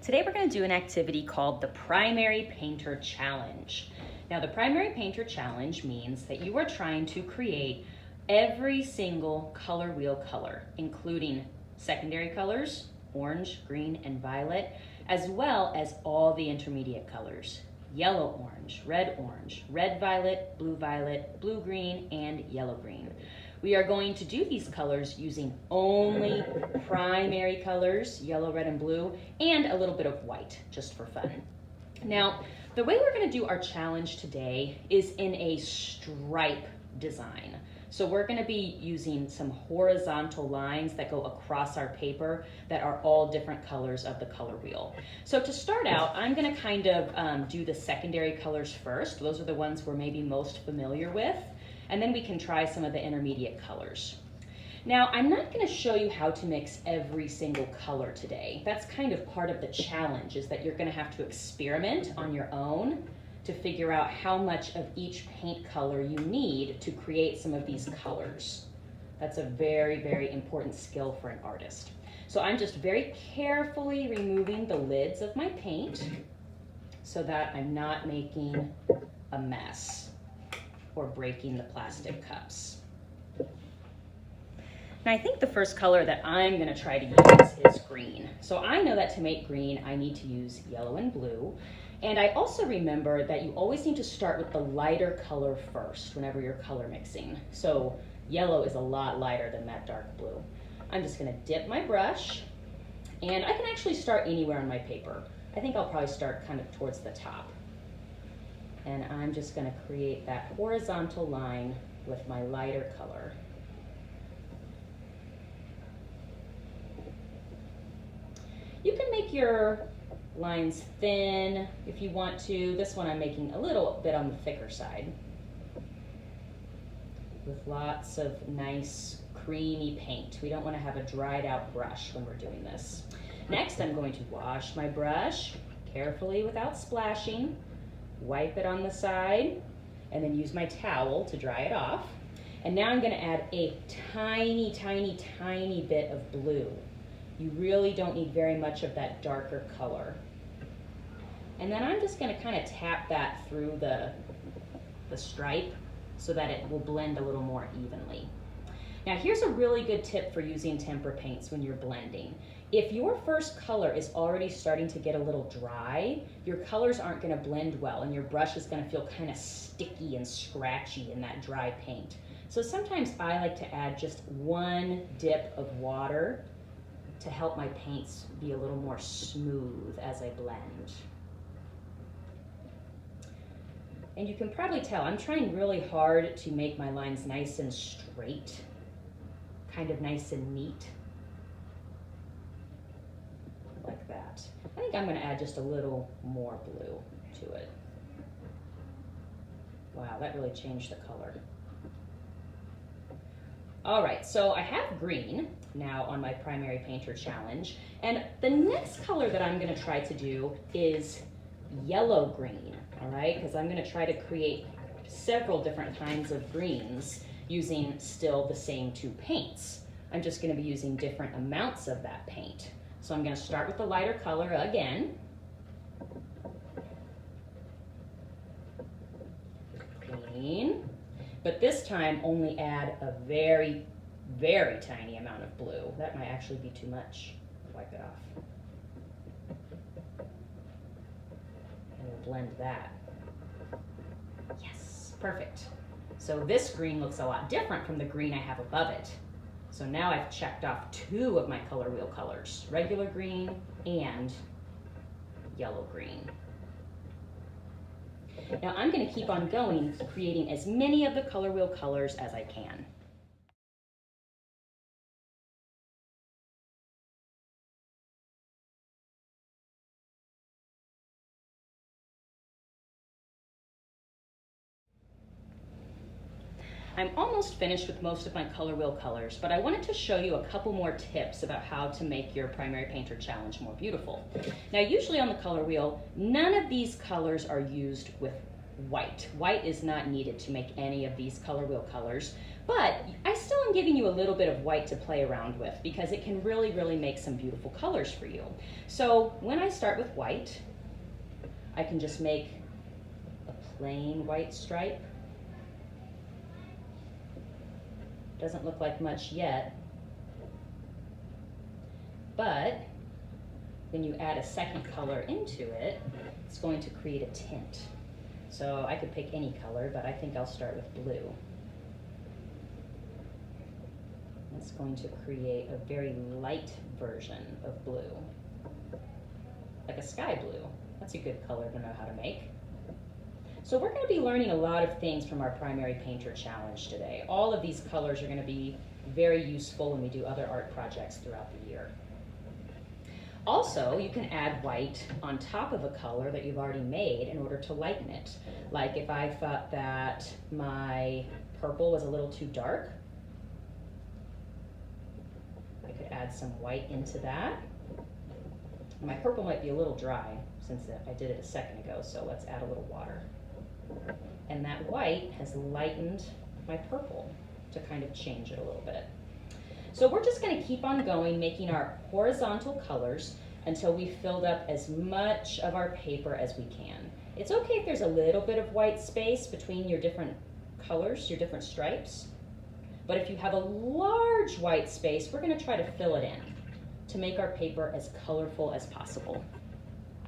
Today we're going to do an activity called the Primary Painter Challenge. Now the Primary Painter Challenge means that you are trying to create every single color wheel color, including secondary colors, orange, green, and violet, as well as all the intermediate colors, yellow orange, red violet, blue green, and yellow green. We are going to do these colors using only primary colors, yellow, red, and blue, and a little bit of white, just for fun. Now, the way we're going to do our challenge today is in a stripe design. So we're going to be using some horizontal lines that go across our paper that are all different colors of the color wheel. So to start out, I'm going to kind of do the secondary colors first. Those are the ones we're maybe most familiar with. And then we can try some of the intermediate colors. Now, I'm not going to show you how to mix every single color today. That's kind of part of the challenge, is that you're going to have to experiment on your own to figure out how much of each paint color you need to create some of these colors. That's a very, very important skill for an artist. So I'm just very carefully removing the lids of my paint so that I'm not making a mess or breaking the plastic cups. Now I think the first color that I'm going to try to use is green. So I know that to make green I need to use yellow and blue. And I also remember that you always need to start with the lighter color first whenever you're color mixing. So yellow is a lot lighter than that dark blue. I'm just going to dip my brush, and I can actually start anywhere on my paper. I think I'll probably start kind of towards the top. And I'm just going to create that horizontal line with my lighter color. You can make your lines thin if you want to. This one I'm making a little bit on the thicker side, with lots of nice creamy paint. We don't want to have a dried out brush when we're doing this. Next, I'm going to wash my brush carefully without splashing, wipe it on the side, and then use my towel to dry it off. And now I'm going to add a tiny, tiny, tiny bit of blue. You really don't need very much of that darker color. And then I'm just going to kind of tap that through the stripe so that it will blend a little more evenly. Now here's a really good tip for using tempera paints when you're blending. If your first color is already starting to get a little dry, your colors aren't going to blend well and your brush is going to feel kind of sticky and scratchy in that dry paint. So sometimes I like to add just one dip of water to help my paints be a little more smooth as I blend. And you can probably tell I'm trying really hard to make my lines nice and straight, kind of nice and neat, like that. I think I'm going to add just a little more blue to it. Wow, that really changed the color. All right, so I have green now on my Primary Painter Challenge, and the next color that I'm going to try to do is yellow green, all right? Because I'm going to try to create several different kinds of greens using still the same two paints. I'm just going to be using different amounts of that paint. So I'm going to start with the lighter color again. Green. But this time only add a very, very tiny amount of blue. That might actually be too much. Wipe it off. And we'll blend that. Yes, perfect. So this green looks a lot different from the green I have above it. So now I've checked off two of my color wheel colors, regular green and yellow green. Now I'm going to keep on going, creating as many of the color wheel colors as I can. I'm almost finished with most of my color wheel colors, but I wanted to show you a couple more tips about how to make your Primary Painter Challenge more beautiful. Now usually on the color wheel, none of these colors are used with white. White is not needed to make any of these color wheel colors, But I still am giving you a little bit of white to play around with because it can really, really make some beautiful colors for you. So when I start with white, I can just make a plain white stripe. Doesn't look like much yet, but when you add a second color into it, it's going to create a tint. So I could pick any color, but I think I'll start with blue. It's going to create a very light version of blue, like a sky blue. That's a good color to know how to make. So we're going to be learning a lot of things from our Primary Painter Challenge today. All of these colors are going to be very useful when we do other art projects throughout the year. Also, you can add white on top of a color that you've already made in order to lighten it. Like if I thought that my purple was a little too dark, I could add some white into that. My purple might be a little dry since I did it a second ago, so let's add a little water. And that white has lightened my purple to kind of change it a little bit. So we're just going to keep on going, making our horizontal colors until we've filled up as much of our paper as we can. It's okay if there's a little bit of white space between your different colors, your different stripes. But if you have a large white space, we're going to try to fill it in to make our paper as colorful as possible.